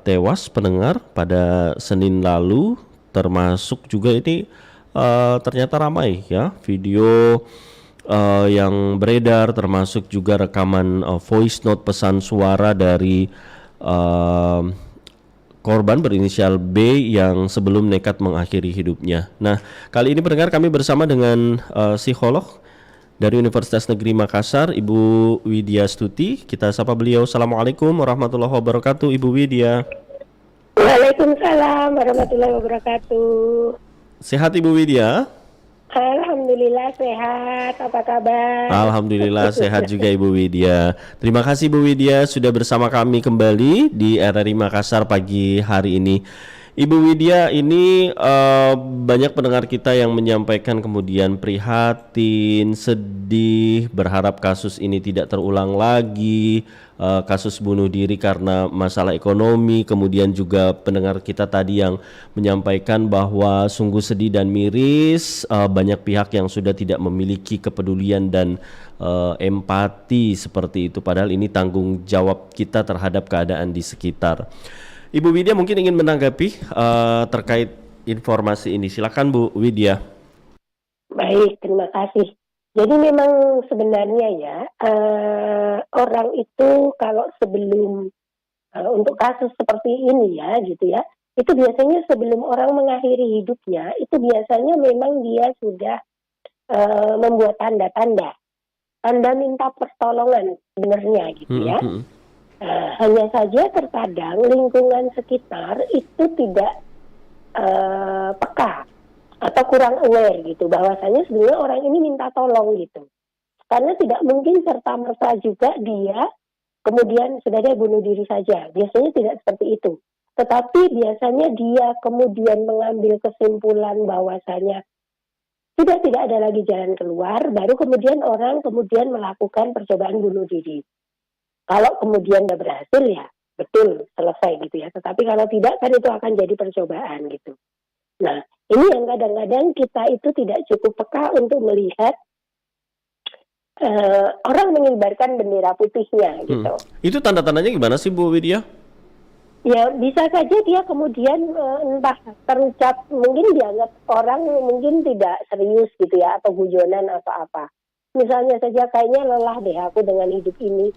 tewas pendengar pada Senin lalu, termasuk juga ini ternyata ramai ya video yang beredar, termasuk juga rekaman voice note pesan suara dari korban berinisial B yang sebelum nekat mengakhiri hidupnya. Nah, kali ini pendengar kami bersama dengan psikolog dari Universitas Negeri Makassar, Ibu Widya Stuti. Kita sapa beliau. Assalamualaikum warahmatullahi wabarakatuh, Ibu Widya. Waalaikumsalam warahmatullahi wabarakatuh. Sehat Ibu Widya? Alhamdulillah sehat, apa kabar? Alhamdulillah sehat juga Ibu Widya. Terima kasih Ibu Widya sudah bersama kami kembali di RRI Makassar pagi hari ini. Ibu Widya, ini banyak pendengar kita yang menyampaikan kemudian prihatin, sedih, berharap kasus ini tidak terulang lagi, kasus bunuh diri karena masalah ekonomi. Kemudian juga pendengar kita tadi yang menyampaikan bahwa sungguh sedih dan miris, banyak pihak yang sudah tidak memiliki kepedulian dan empati seperti itu, padahal ini tanggung jawab kita terhadap keadaan di sekitar. Ibu Widya mungkin ingin menanggapi terkait informasi ini. Silakan Bu Widya. Baik, terima kasih. Jadi memang sebenarnya ya orang itu kalau sebelum untuk kasus seperti ini ya gitu ya, itu biasanya sebelum orang mengakhiri hidupnya itu biasanya memang dia sudah membuat tanda minta pertolongan sebenarnya gitu ya. Hanya saja terkadang lingkungan sekitar itu tidak peka atau kurang aware gitu bahwasanya sebenarnya orang ini minta tolong gitu. Karena tidak mungkin serta-merta juga dia kemudian sudah dia bunuh diri saja. Biasanya tidak seperti itu. Tetapi biasanya dia kemudian mengambil kesimpulan bahwasanya sudah tidak ada lagi jalan keluar, baru kemudian orang kemudian melakukan percobaan bunuh diri. Kalau kemudian sudah berhasil ya betul selesai gitu ya. Tetapi kalau tidak kan itu akan jadi percobaan gitu. Nah ini yang kadang-kadang kita itu tidak cukup peka untuk melihat orang mengibarkan bendera putihnya gitu. Itu tanda-tandanya gimana sih Bu Widya? Ya bisa saja dia kemudian entah terucap, mungkin dianggap orang mungkin tidak serius gitu ya, atau guyonan atau apa. Misalnya saja kayaknya lelah deh aku dengan hidup ini.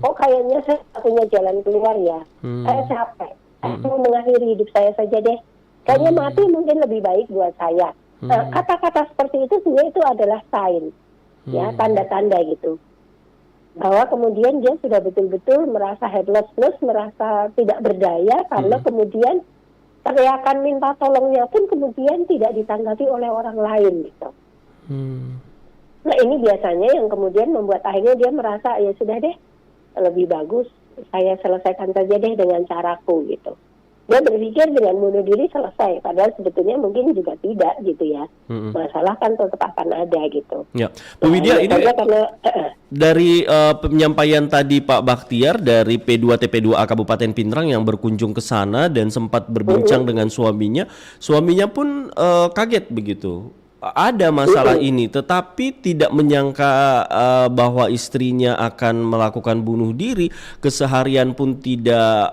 Kok kayaknya saya punya jalan keluar ya. Saya capek. Saya mau mengakhiri hidup saya saja deh. Kayaknya mati mungkin lebih baik buat saya. Nah, kata-kata seperti itu sebenarnya itu adalah sign. Ya, tanda-tanda gitu. Bahwa kemudian dia sudah betul-betul merasa helpless, merasa tidak berdaya karena kemudian teriakan minta tolongnya pun kemudian tidak ditanggapi oleh orang lain gitu. Nah ini biasanya yang kemudian membuat akhirnya dia merasa ya sudah deh lebih bagus saya selesaikan saja deh dengan caraku gitu. Dia berpikir dengan bunuh diri selesai, padahal sebetulnya mungkin juga tidak gitu ya. Masalah kan tetap akan ada gitu. Ya, Bu Widya, ini karena, dari penyampaian tadi Pak Bakhtiar dari P2TP2A Kabupaten Pindrang yang berkunjung ke sana dan sempat berbincang dengan suaminya pun kaget begitu. Ada masalah ini, tetapi tidak menyangka bahwa istrinya akan melakukan bunuh diri. Keseharian pun tidak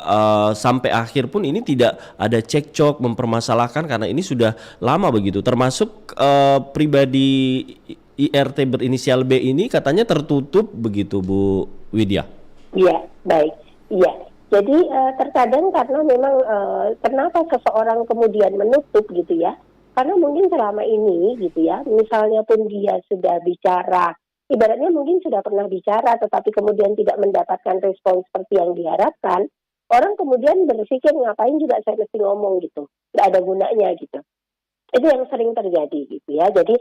sampai akhir pun ini tidak ada cekcok mempermasalahkan karena ini sudah lama begitu. Termasuk pribadi IRT berinisial B ini katanya tertutup begitu Bu Widya. Iya, baik. Iya. Jadi terkadang karena memang kenapa seseorang kemudian menutup gitu ya? Karena mungkin selama ini gitu ya, misalnya pun dia sudah bicara, ibaratnya mungkin sudah pernah bicara tetapi kemudian tidak mendapatkan respon seperti yang diharapkan, orang kemudian berpikir ngapain juga saya mesti ngomong gitu, nggak ada gunanya gitu. Itu yang sering terjadi gitu ya. Jadi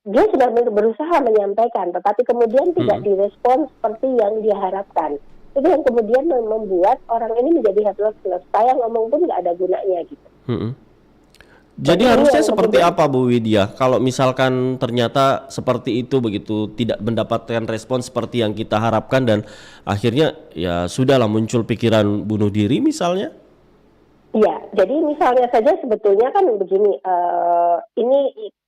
dia sudah berusaha menyampaikan, tetapi kemudian tidak direspon seperti yang dia harapkan. Itu yang kemudian membuat orang ini menjadi helpless. Saya ngomong pun nggak ada gunanya gitu. Jadi harusnya seperti apa Bu Widya? Kalau misalkan ternyata seperti itu begitu, tidak mendapatkan respon seperti yang kita harapkan dan akhirnya ya sudahlah muncul pikiran bunuh diri misalnya? Iya, jadi misalnya saja sebetulnya kan begini, ini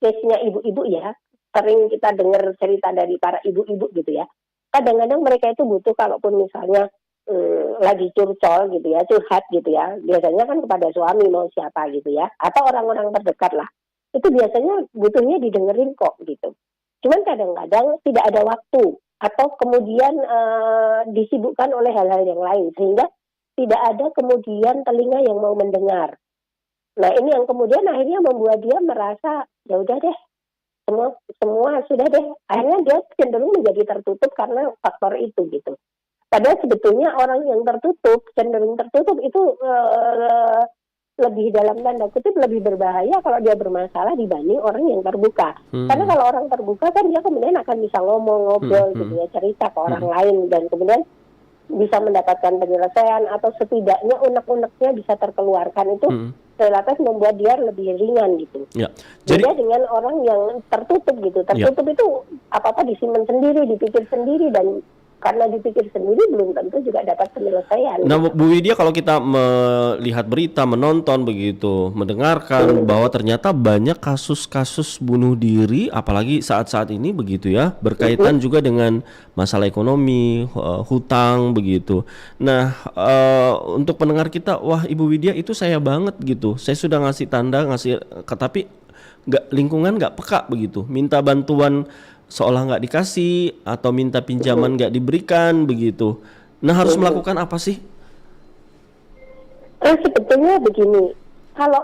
case-nya ibu-ibu ya, sering kita dengar cerita dari para ibu-ibu gitu ya. Kadang-kadang mereka itu butuh kalaupun misalnya lagi curcol gitu ya, curhat gitu ya, biasanya kan kepada suami mau siapa gitu ya, atau orang-orang terdekat lah, itu biasanya butuhnya didengerin kok gitu. Cuman kadang-kadang tidak ada waktu atau kemudian disibukkan oleh hal-hal yang lain sehingga tidak ada kemudian telinga yang mau mendengar. Nah ini yang kemudian akhirnya membuat dia merasa ya udah deh, semua sudah deh, akhirnya dia cenderung menjadi tertutup karena faktor itu gitu. Padahal sebetulnya orang yang cenderung tertutup itu lebih dalam tanda kutip lebih berbahaya kalau dia bermasalah dibanding orang yang terbuka. Karena kalau orang terbuka kan dia kemudian akan bisa ngobrol gitu ya, cerita ke orang lain dan kemudian bisa mendapatkan penyelesaian atau setidaknya unek-uneknya bisa terkeluarkan itu relatif membuat dia lebih ringan gitu. Ya. Jadi dengan orang yang tertutup gitu, itu apa-apa disimpan sendiri, dipikir sendiri dan karena dipikir sendiri belum tentu juga dapat penyelesaian. Nah Bu Widya, kalau kita melihat berita, menonton begitu, mendengarkan bahwa ternyata banyak kasus-kasus bunuh diri, apalagi saat-saat ini begitu ya, berkaitan juga dengan masalah ekonomi, hutang begitu. Nah untuk pendengar kita, wah Ibu Widya itu saya banget gitu, saya sudah ngasih tanda, tapi lingkungan nggak peka begitu, minta bantuan seolah nggak dikasih atau minta pinjaman nggak diberikan begitu. Nah harus melakukan apa sih? Sebetulnya begini, kalau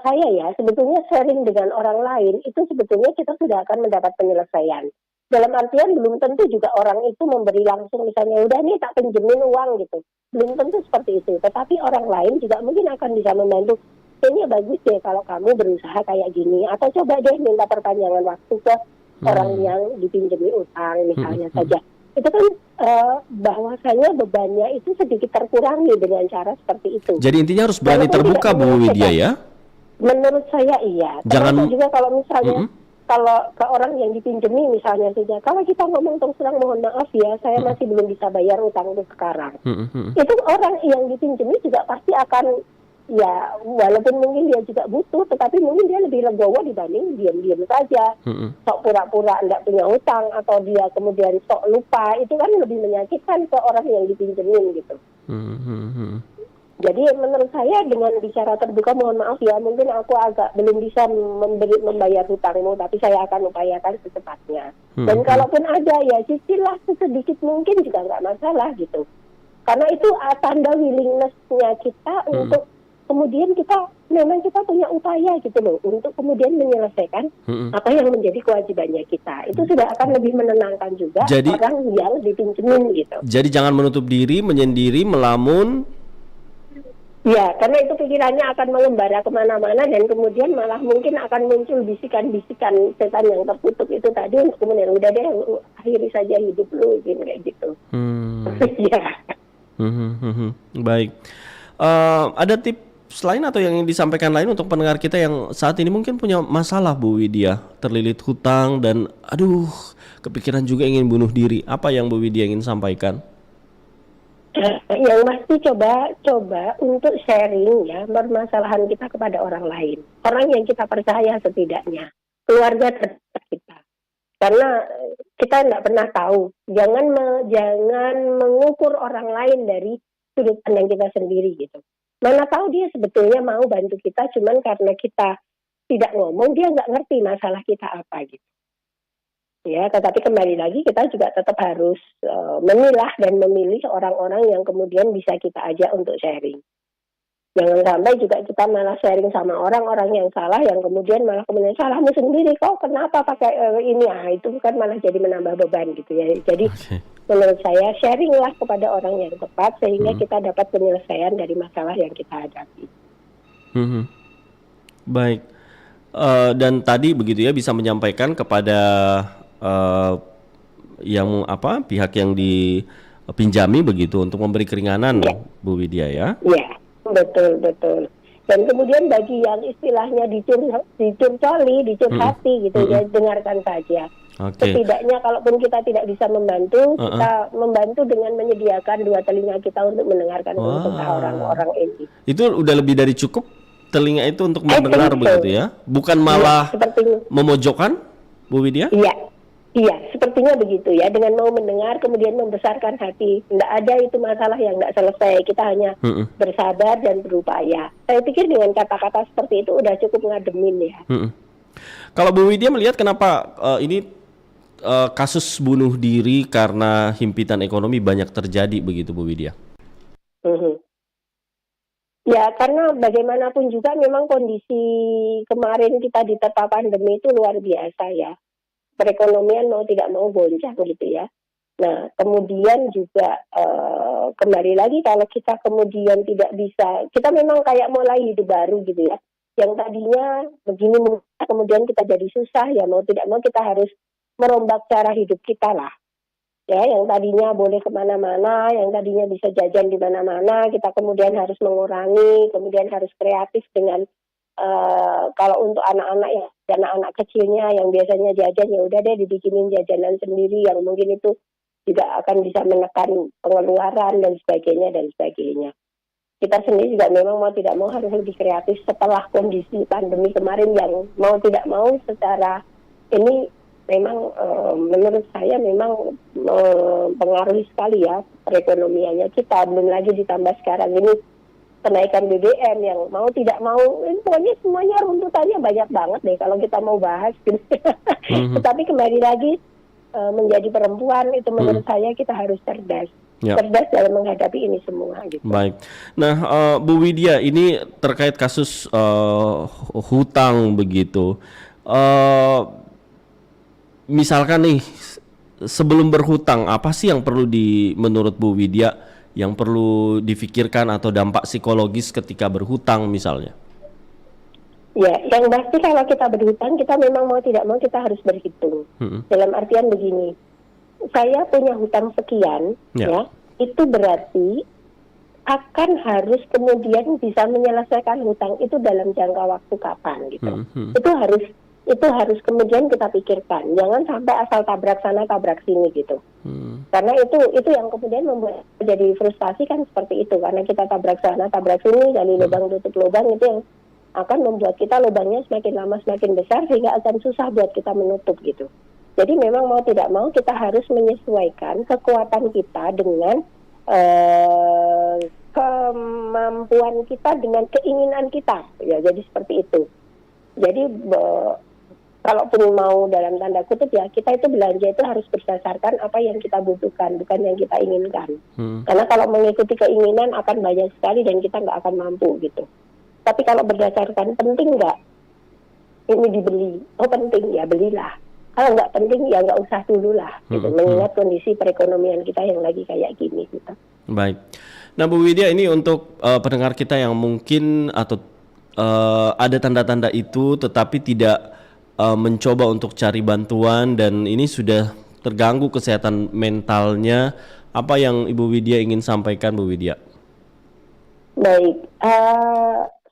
saya ya sebetulnya sharing dengan orang lain itu sebetulnya kita sudah akan mendapat penyelesaian. Dalam artian belum tentu juga orang itu memberi langsung misalnya udah nih tak pinjemin uang gitu. Belum tentu seperti itu. Tetapi orang lain juga mungkin akan bisa membantu. Kayaknya bagus deh kalau kamu berusaha kayak gini, atau coba deh minta perpanjangan waktu ke orang yang dipinjami utang misalnya saja. Itu kan bahwasanya bebannya itu sedikit terkurangi dengan cara seperti itu. Jadi intinya harus berani terbuka Bu Widya ya? Menurut saya iya. Termasuk juga kalau misalnya kalau ke orang yang dipinjami misalnya saja, kalau kita ngomong terus terang mohon maaf ya, saya masih belum bisa bayar utang itu sekarang. Itu orang yang dipinjami juga pasti akan ya walaupun mungkin dia juga butuh, tetapi mungkin dia lebih legowo dibanding diam-diam saja, sok pura-pura tidak punya hutang atau dia kemudian sok lupa. Itu kan lebih menyakitkan ke orang yang dipinjemin gitu. Jadi menurut saya dengan bicara terbuka, mohon maaf ya, mungkin aku agak belum bisa membayar hutangmu, tapi saya akan upayakan secepatnya. Dan kalaupun ada ya cicilah sedikit mungkin juga nggak masalah gitu. Karena itu tanda willingness-nya kita untuk kemudian kita punya upaya gitu loh untuk kemudian menyelesaikan apa yang menjadi kewajibannya kita. Itu sudah akan lebih menenangkan juga orang yang dipinjemin gitu. Jadi jangan menutup diri, menyendiri, melamun. Ya, karena itu pikirannya akan mengembara kemana-mana dan kemudian malah mungkin akan muncul bisikan-bisikan setan yang tertutup itu tadi untuk kemudian udah deh akhiri saja hidup lu kayak gitu. Ya. Baik. Ada tips lain atau yang ingin disampaikan lain untuk pendengar kita yang saat ini mungkin punya masalah Bu Widya, terlilit hutang dan kepikiran juga ingin bunuh diri. Apa yang Bu Widya ingin sampaikan? Yang pasti coba untuk sharing ya permasalahan kita kepada orang lain, orang yang kita percaya setidaknya, keluarga terdekat kita. Karena kita tidak pernah tahu, jangan mengukur orang lain dari sudut pandang kita sendiri gitu. Mana tahu dia sebetulnya mau bantu kita, cuman karena kita tidak ngomong, dia nggak ngerti masalah kita apa gitu. Ya, tetapi kembali lagi kita juga tetap harus memilah dan memilih orang-orang yang kemudian bisa kita ajak untuk sharing. Jangan sampai juga kita malah sharing sama orang-orang yang salah, yang kemudian salahmu sendiri kok kenapa pakai ini, itu kan malah jadi menambah beban gitu ya. Jadi menurut saya sharinglah kepada orang yang tepat sehingga kita dapat penyelesaian dari masalah yang kita hadapi. Baik. dan tadi begitu ya bisa menyampaikan kepada yang pihak yang dipinjami begitu untuk memberi keringanan, Bu Widya ya. Iya, betul. Dan kemudian bagi yang istilahnya dicurcoli, dicurhati gitu ya, dengarkan saja. Setidaknya kalaupun kita tidak bisa membantu, kita membantu dengan menyediakan dua telinga kita untuk mendengarkan keluh orang-orang ini. Itu udah lebih dari cukup telinga itu untuk mendengar begitu ya? Bukan malah memojokkan, Bu Widya? Iya, sepertinya begitu ya. Dengan mau mendengar kemudian membesarkan hati. Tidak ada itu masalah yang tidak selesai. Kita hanya bersabar dan berupaya. Saya pikir dengan kata-kata seperti itu udah cukup ngademin ya. Kalau Bu Widya melihat kenapa ini kasus bunuh diri karena himpitan ekonomi banyak terjadi begitu, Bu Widya? Ya, karena bagaimanapun juga memang kondisi kemarin kita diterpa pandemi itu luar biasa ya. Perekonomian mau tidak mau goncang gitu ya. Nah, kemudian juga kembali lagi kalau kita kemudian tidak bisa, kita memang kayak mulai hidup baru gitu ya. Yang tadinya begini kemudian kita jadi susah ya, mau tidak mau kita harus merombak cara hidup kita lah. Ya, yang tadinya boleh kemana-mana, yang tadinya bisa jajan di mana-mana, kita kemudian harus mengurangi, kemudian harus kreatif dengan kalau untuk anak-anak ya, anak-anak kecilnya yang biasanya jajan ya udah deh dibikinin jajanan sendiri yang mungkin itu juga akan bisa menekan pengeluaran dan sebagainya. Kita sendiri juga memang mau tidak mau harus lebih kreatif setelah kondisi pandemi kemarin yang mau tidak mau secara ini memang menurut saya memang mempengaruhi sekali ya perekonomiannya kita, belum lagi ditambah sekarang ini kenaikan BBM yang mau tidak mau, pokoknya semuanya runtutannya banyak banget deh kalau kita mau bahas gitu. Tetapi kembali lagi menjadi perempuan itu menurut saya kita harus cerdas dalam menghadapi ini semua gitu. Baik. Nah, Bu Widya, ini terkait kasus hutang begitu. Misalkan nih sebelum berhutang apa sih yang perlu menurut Bu Widya yang perlu difikirkan atau dampak psikologis ketika berhutang misalnya? Ya, yang pasti kalau kita berhutang kita memang mau tidak mau kita harus berhitung. Dalam artian begini, saya punya hutang sekian, ya itu berarti akan harus kemudian bisa menyelesaikan hutang itu dalam jangka waktu kapan gitu. Itu harus kemudian kita pikirkan. Jangan sampai asal tabrak sana tabrak sini gitu. Karena itu yang kemudian membuat jadi frustasi kan seperti itu. Karena kita tabrak sana tabrak sini, gali lubang tutup lubang, itu yang akan membuat kita lubangnya semakin lama semakin besar sehingga akan susah buat kita menutup gitu. Jadi memang mau tidak mau kita harus menyesuaikan kekuatan kita dengan kemampuan kita dengan keinginan kita. Ya, jadi seperti itu. Jadi kalaupun mau dalam tanda kutip ya, kita itu belanja itu harus berdasarkan apa yang kita butuhkan, bukan yang kita inginkan. Karena kalau mengikuti keinginan akan banyak sekali dan kita nggak akan mampu gitu. Tapi kalau berdasarkan penting nggak ini dibeli, oh penting ya belilah. Kalau nggak penting ya nggak usah dulu lah. Gitu. Mengingat kondisi perekonomian kita yang lagi kayak gini gitu. Baik. Nah Bu Widya, ini untuk pendengar kita yang mungkin atau ada tanda-tanda itu tetapi tidak mencoba untuk cari bantuan dan ini sudah terganggu kesehatan mentalnya, apa yang Ibu Widya ingin sampaikan, Bu Widya? Baik,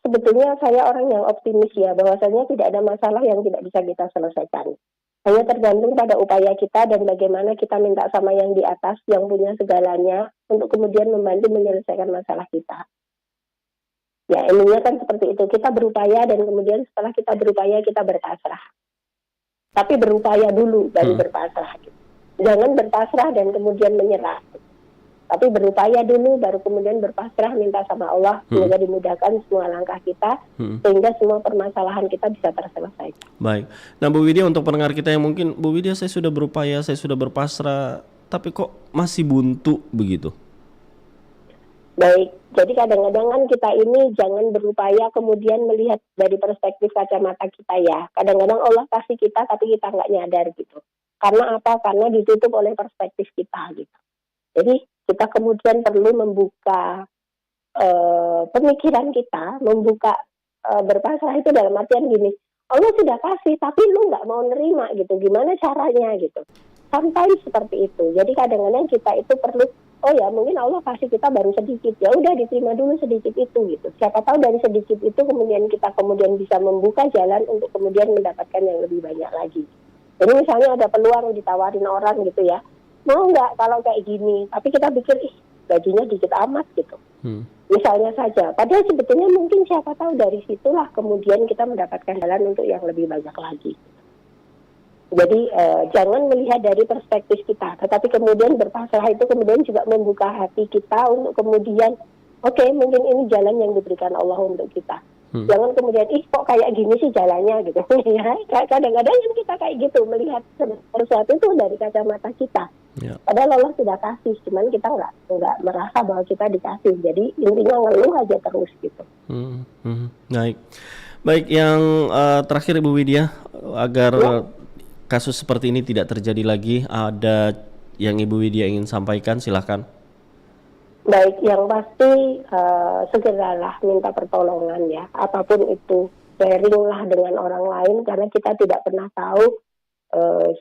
sebetulnya saya orang yang optimis ya, bahwasanya tidak ada masalah yang tidak bisa kita selesaikan. Hanya tergantung pada upaya kita dan bagaimana kita minta sama yang di atas yang punya segalanya untuk kemudian membantu menyelesaikan masalah kita. Ya, ininya kan seperti itu. Kita berupaya dan kemudian setelah kita berupaya kita berpasrah. Tapi berupaya dulu baru berpasrah. Jangan berpasrah dan kemudian menyerah. Tapi berupaya dulu baru kemudian berpasrah, minta sama Allah semoga dimudahkan semua langkah kita sehingga semua permasalahan kita bisa terselesaikan. Baik. Nah Bu Widya, untuk pendengar kita yang mungkin, Bu Widya saya sudah berupaya, saya sudah berpasrah, tapi kok masih buntu begitu? Baik, jadi kadang-kadang kan kita ini jangan berupaya kemudian melihat dari perspektif kacamata kita ya. Kadang-kadang Allah kasih kita tapi kita nggak nyadar gitu. Karena apa? Karena ditutup oleh perspektif kita gitu. Jadi kita kemudian perlu membuka pemikiran kita, membuka berpasrah itu dalam artian gini. Allah sudah kasih, tapi lu nggak mau nerima gitu. Gimana caranya gitu? Sampai seperti itu. Jadi kadang-kadang kita itu perlu, oh ya mungkin Allah kasih kita baru sedikit, ya udah diterima dulu sedikit itu gitu. Siapa tahu dari sedikit itu kemudian kita bisa membuka jalan untuk kemudian mendapatkan yang lebih banyak lagi. Jadi misalnya ada peluang ditawarin orang gitu ya, mau nggak kalau kayak gini? Tapi kita pikir, gajinya dikit amat gitu. Misalnya saja. Padahal sebetulnya mungkin siapa tahu dari situlah kemudian kita mendapatkan jalan untuk yang lebih banyak lagi. Jadi jangan melihat dari perspektif kita, tetapi kemudian berpasrah itu kemudian juga membuka hati kita untuk kemudian, oke, mungkin ini jalan yang diberikan Allah untuk kita. Jangan kemudian, kok kayak gini sih jalannya gitu. Ya, kadang-kadang kita kayak gitu, melihat sesuatu itu dari kacamata kita. Ya. Padahal Allah sudah kasih, cuman kita nggak merasa bahwa kita dikasih. Jadi intinya ngeluh aja terus gitu. Baik, yang terakhir Ibu Widya, agar kasus seperti ini tidak terjadi lagi, ada yang Ibu Widya ingin sampaikan, silahkan. Baik, yang pasti segeralah minta pertolongan ya, apapun itu, sharinglah dengan orang lain karena kita tidak pernah tahu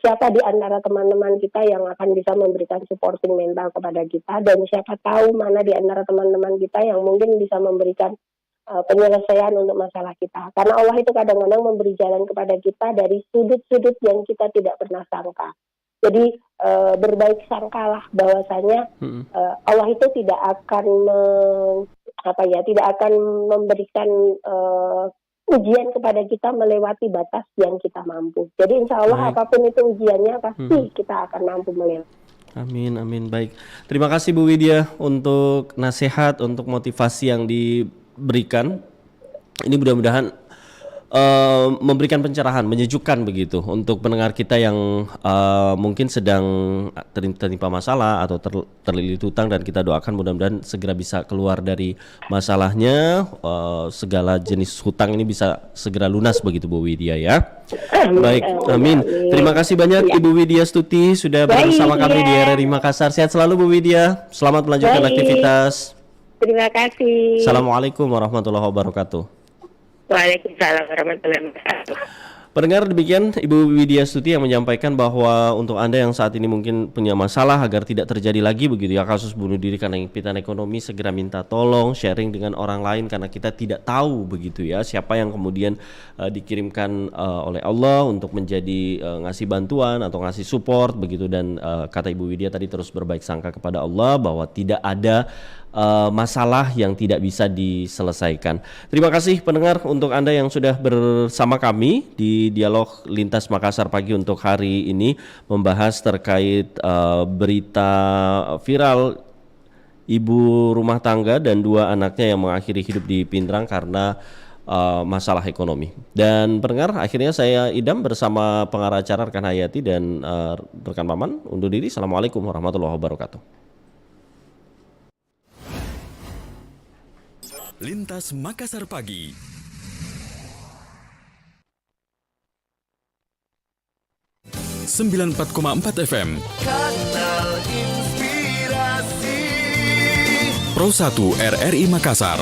siapa di antara teman-teman kita yang akan bisa memberikan supporting mental kepada kita, dan siapa tahu mana di antara teman-teman kita yang mungkin bisa memberikan penyelesaian untuk masalah kita. Karena Allah itu kadang-kadang memberi jalan kepada kita dari sudut-sudut yang kita tidak pernah sangka. Jadi berbaik sangkalah bahwasanya Allah itu tidak akan memberikan ujian kepada kita melewati batas yang kita mampu. Jadi insya Allah apapun itu ujiannya pasti kita akan mampu melewati. Amin. Baik. Terima kasih Bu Widya untuk nasihat, untuk motivasi yang diberikan. Ini mudah-mudahan memberikan pencerahan, menyejukkan begitu untuk pendengar kita yang mungkin sedang tertimpa masalah atau terlilit hutang, dan kita doakan mudah-mudahan segera bisa keluar dari masalahnya, segala jenis hutang ini bisa segera lunas begitu Bu Widya ya. Baik, amin. Terima kasih banyak Ibu Widya Stuti sudah bersama kami di RRI Makassar. Sehat selalu Bu Widya. Selamat melanjutkan aktivitas. Terima kasih. Assalamualaikum warahmatullahi wabarakatuh. Waalaikumsalam warahmatullahi wabarakatuh. Pendengar, demikian Ibu Widya Stuti yang menyampaikan bahwa untuk Anda yang saat ini mungkin punya masalah agar tidak terjadi lagi begitu ya kasus bunuh diri karena impitan ekonomi, segera minta tolong, sharing dengan orang lain karena kita tidak tahu begitu ya siapa yang kemudian dikirimkan oleh Allah untuk menjadi ngasih bantuan atau ngasih support begitu, dan kata Ibu Widya tadi terus berbaik sangka kepada Allah bahwa tidak ada masalah yang tidak bisa diselesaikan. Terima kasih pendengar untuk Anda yang sudah bersama kami di Dialog Lintas Makassar pagi untuk hari ini, membahas terkait berita viral ibu rumah tangga dan 2 anaknya yang mengakhiri hidup di Pindrang karena masalah ekonomi. Dan pendengar, akhirnya saya Idam bersama pengarah acara rekan Hayati dan rekan Maman undur diri. Assalamualaikum warahmatullahi wabarakatuh. Lintas Makassar pagi. ...94,4 FM. Kanal Inspirasi. Pro 1 RRI Makassar.